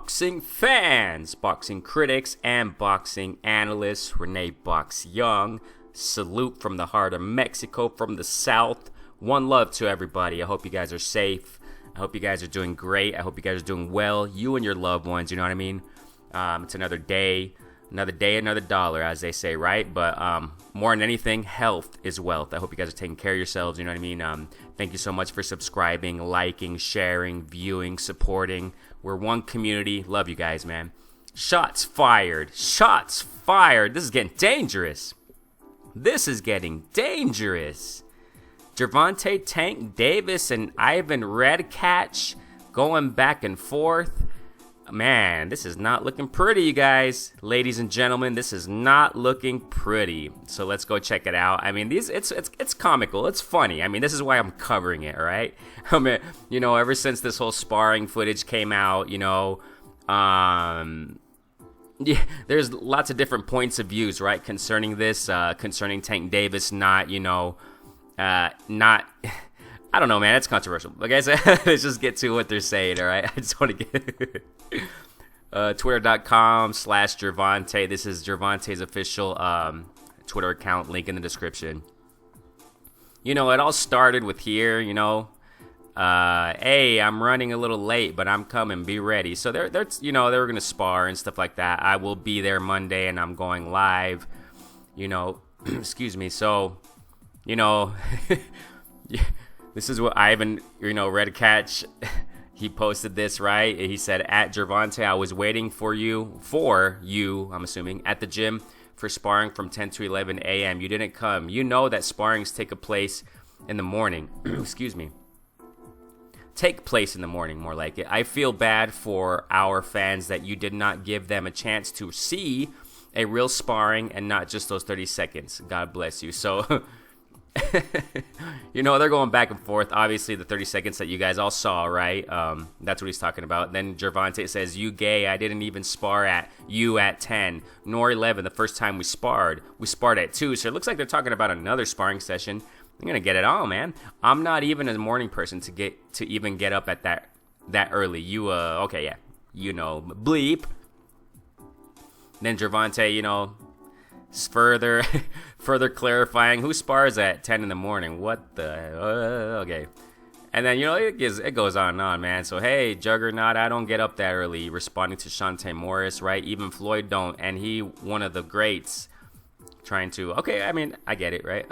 boxing fans, boxing critics, and boxing analysts. Renee Box Young. Salute from the heart of Mexico, from the South. One love to everybody. I hope you guys are safe. I hope you guys are doing great. I hope you guys are doing well. You and your loved ones, you know what I mean? It's another day, another dollar, as they say, right? But more than anything, health is wealth. I hope you guys are taking care of yourselves, you know what I mean? Thank you so much for subscribing, liking, sharing, viewing, supporting. We're one community. Love you guys, man. Shots fired. Shots fired. This is getting dangerous. Gervonta Tank Davis and Ivan Redkach going back and forth. Man, this is not looking pretty, you guys. Ladies and gentlemen, this is not looking pretty. So let's go check it out. I mean, it's comical. It's funny. I mean, this is why I'm covering it, all right? I mean, you know, ever since this whole sparring footage came out, you know, yeah, there's lots of different points of views, right, concerning this, concerning Tank Davis not, you know, not, I don't know, man, it's controversial. Like I said, let's just get to what they're saying, all right? I just want to get, twitter.com/Gervonta. This is Gervonta's official Twitter account, link in the description. You know, it all started with here, you know, hey, I'm running a little late, but I'm coming, be ready. So they're you know, they were gonna spar and stuff like that. I will be there Monday, and I'm going live, you know. Excuse me. So, you know, this is what Ivan, you know, Redkach, he posted this, right? He said, at Gervonta, I was waiting for you, I'm assuming, at the gym for sparring from 10 to 11 a.m. You didn't come. You know that sparrings take place in the morning. Excuse me. Take place in the morning, more like it. I feel bad for our fans that you did not give them a chance to see a real sparring and not just those 30 seconds. God bless you. So, you know, they're going back and forth. Obviously, the 30 seconds that you guys all saw, right? That's what he's talking about. Then Gervonta says, you gay. I didn't even spar at you at 10 nor 11 the first time we sparred. We sparred at 2. So it looks like they're talking about another sparring session. I'm gonna get it on, man. I'm not even a morning person to even get up at that early. You okay, yeah, you know, bleep. Then Gervonta, you know, further clarifying who spars at 10 in the morning. What the okay. And then, you know, it goes on and on, man. So hey, Juggernaut, I don't get up that early. Responding to Shante Morris, right? Even Floyd don't, and he one of the greats. Trying to okay, I mean, I get it, right?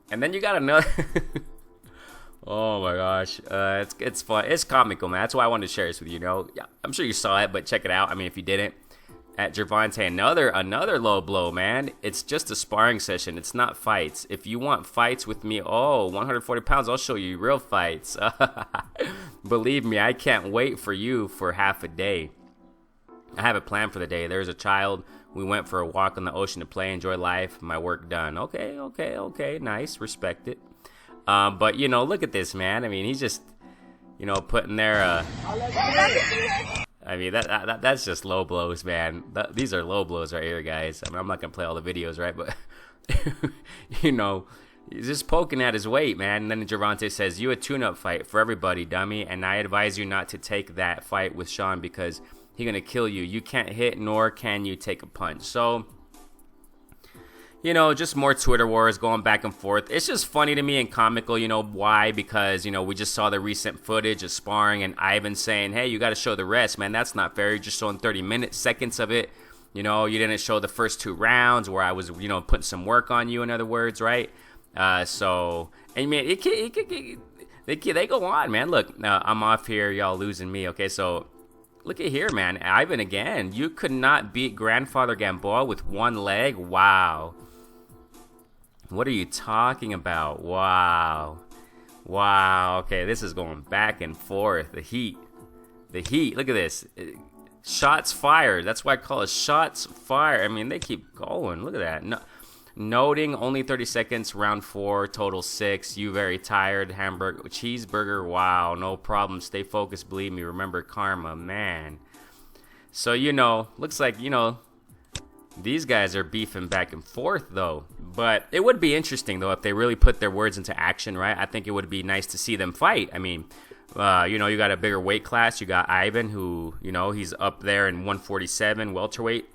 And then you got another. Oh my gosh, it's fun. It's comical, man. That's why I wanted to share this with you. You know, yeah, I'm sure you saw it, but check it out. I mean, if you didn't, at Gervonta, another low blow, man. It's just a sparring session. It's not fights. If you want fights with me, 140 pounds, I'll show you real fights. Believe me, I can't wait for you for half a day. I have a plan for the day. There's a child. We went for a walk on the ocean to play, enjoy life. My work done. Okay. Nice. Respect it. But, you know, look at this, man. I mean, he's just, you know, putting there. I mean, that's just low blows, man. These are low blows right here, guys. I mean, I'm not going to play all the videos, right? But, you know, he's just poking at his weight, man. And then Gervonta says, you a tune-up fight for everybody, dummy. And I advise you not to take that fight with Sean because he's going to kill you. You can't hit, nor can you take a punch. So, you know, just more Twitter wars going back and forth. It's just funny to me and comical, you know, why? Because, you know, we just saw the recent footage of sparring and Ivan saying, hey, you got to show the rest, man. That's not fair. You're just showing 30 seconds of it. You know, you didn't show the first 2 rounds where I was, you know, putting some work on you, in other words, right? So, I mean, they go on, man. Look, I'm off here. Y'all losing me. Okay, so look at here, man. Ivan again. You could not beat Grandfather Gamboa with one leg. Wow. What are you talking about? Wow. Okay, this is going back and forth. The heat. Look at this. Shots fired. That's why I call it shots fired. I mean, they keep going. Look at that. No, noting only 30 seconds, round 4, total 6. You very tired. Hamburger, cheeseburger. Wow, no problem. Stay focused. Believe me. Remember karma, man. So, you know, looks like, you know, these guys are beefing back and forth, though. But it would be interesting, though, if they really put their words into action, right? I think it would be nice to see them fight. I mean, You know, you got a bigger weight class. You got Ivan, who, you know, he's up there in 147 welterweight.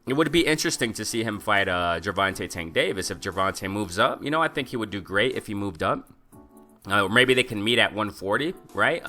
It would be interesting to see him fight Gervonta Tank Davis. If Gervonta moves up, you know, I think he would do great if he moved up. Maybe they can meet at 140, right?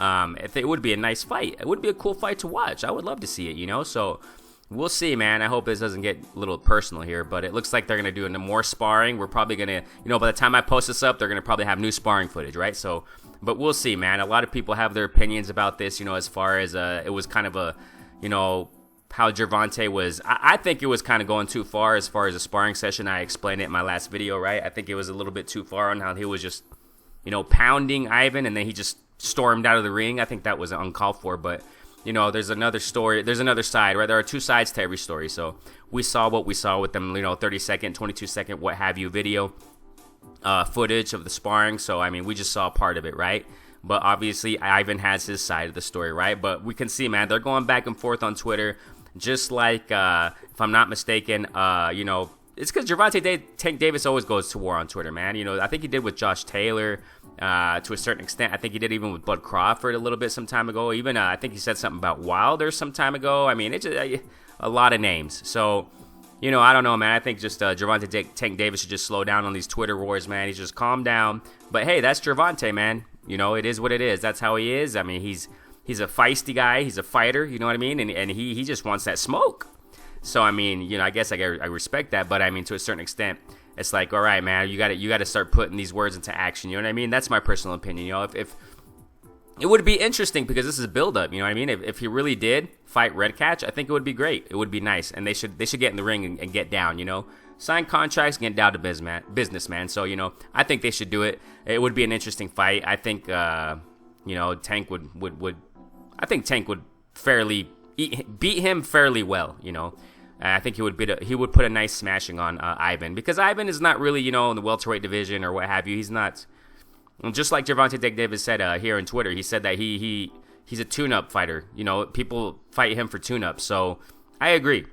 It would be a nice fight. It would be a cool fight to watch. I would love to see it, you know? So we'll see, man. I hope this doesn't get a little personal here, but it looks like they're going to do more sparring. We're probably going to, you know, by the time I post this up, they're going to probably have new sparring footage, right? So, but we'll see, man. A lot of people have their opinions about this, you know, as far as it was kind of a, you know, how Gervonta was. I think it was kind of going too far as a sparring session. I explained it in my last video, right? I think it was a little bit too far on how he was just, you know, pounding Ivan, and then he just stormed out of the ring. I think that was uncalled for, but, you know, there's another story. There's another side, right? There are two sides to every story. So we saw what we saw with them, you know, 30-second, 22-second, what have you video footage of the sparring. So, I mean, we just saw part of it, right? But obviously, Ivan has his side of the story, right? But we can see, man, they're going back and forth on Twitter. Just like, if I'm not mistaken, you know, it's because Gervonta Tank Davis always goes to war on Twitter, man. You know, I think he did with Josh Taylor to a certain extent. I think he did even with Bud Crawford a little bit some time ago. Even I think he said something about Wilder some time ago. I mean, it's just a lot of names. So, you know, I don't know, man. I think just Gervonta Tank Davis should just slow down on these Twitter wars, man. He's just calm down. But, hey, that's Gervonta, man. You know, it is what it is. That's how he is. I mean, he's a feisty guy. He's a fighter. You know what I mean? And he just wants that smoke. So, I mean, you know, I guess I respect that. But, I mean, to a certain extent, it's like, all right, man, you got to start putting these words into action. You know what I mean? That's my personal opinion. You know, if it would be interesting because this is a build-up. You know what I mean? If he really did fight Redkach, I think it would be great. It would be nice. And they should get in the ring and get down, you know? Sign contracts, get down to business, man. So, you know, I think they should do it. It would be an interesting fight. I think, you know, Tank would I think Tank would beat him fairly well, you know. I think he would put a nice smashing on Ivan, because Ivan is not really, you know, in the welterweight division or what have you. He's not, just like Gervonta Tank Davis said here on Twitter. He said that he's a tune-up fighter. You know, people fight him for tune-ups. So I agree.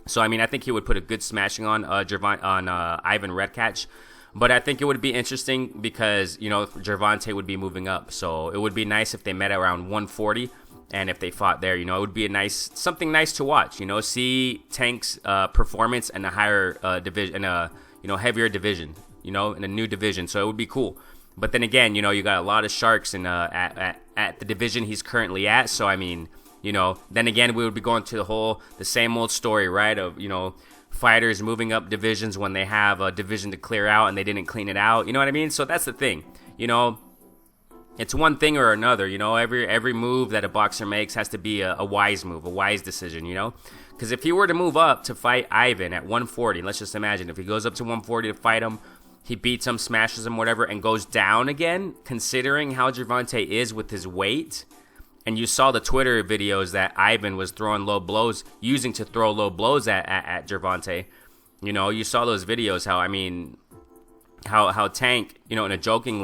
So I mean, I think he would put a good smashing on Ivan Redkach. But I think it would be interesting because, you know, Gervonta would be moving up. So it would be nice if they met around 140. And if they fought there, you know, it would be something nice to watch. You know, see Tank's performance in a higher division, in a, you know, heavier division. You know, in a new division. So it would be cool. But then again, you know, you got a lot of sharks at the division he's currently at. So I mean, you know, then again, we would be going to the same old story, right? Of, you know, fighters moving up divisions when they have a division to clear out and they didn't clean it out. You know what I mean? So that's the thing. You know, it's one thing or another. You know, every move that a boxer makes has to be a wise move, a wise decision, you know? Because if he were to move up to fight Ivan at 140, let's just imagine if he goes up to 140 to fight him, he beats him, smashes him, whatever, and goes down again, considering how Gervonta is with his weight. And you saw the Twitter videos that Ivan was throwing low blows, using to throw low blows at Gervonta. You know, you saw those videos, how, I mean, how Tank, you know, in a joking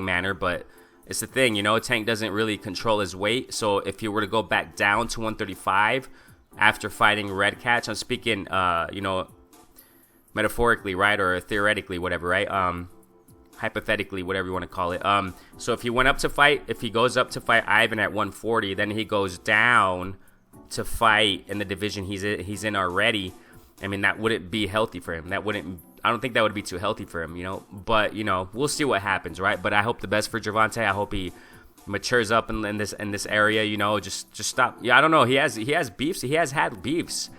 manner, but it's the thing, you know, Tank doesn't really control his weight. So if he were to go back down to 135 after fighting Redkach, I'm speaking, you know, metaphorically, right, or theoretically, whatever, right? Hypothetically, whatever you want to call it. So if he goes up to fight Ivan at 140, then he goes down to fight in the division he's in already. I mean, that wouldn't be healthy for him. I don't think that would be too healthy for him, you know. But, you know, we'll see what happens, right? But I hope the best for Gervonta. I hope he matures up in this area, you know. Just stop. Yeah, I don't know. He has beefs. He has had beefs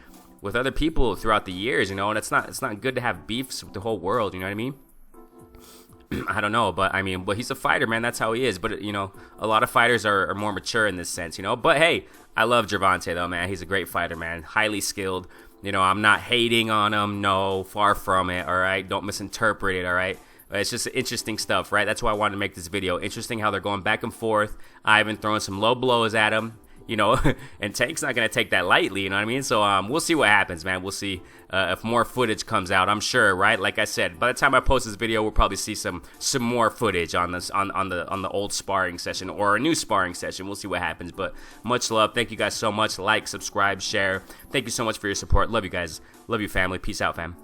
with other people throughout the years, you know. And it's not good to have beefs with the whole world. You know what I mean? I don't know, but I mean, but he's a fighter, man. That's how he is. But, you know, a lot of fighters are more mature in this sense, you know. But hey, I love Gervonta though, man. He's a great fighter, man. Highly skilled. You know, I'm not hating on him. No, far from it. All right, don't misinterpret it. All right, it's just interesting stuff, right? That's why I wanted to make this video. Interesting how they're going back and forth. Ivan throwing some low blows at him. You know, and Tank's not going to take that lightly, you know what I mean? So we'll see what happens, man. We'll see if more footage comes out, I'm sure, right? Like I said, by the time I post this video, we'll probably see some more footage on this on the old sparring session or a new sparring session. We'll see what happens, but much love. Thank you guys so much. Like, subscribe, share. Thank you so much for your support. Love you guys. Love you, family. Peace out, fam.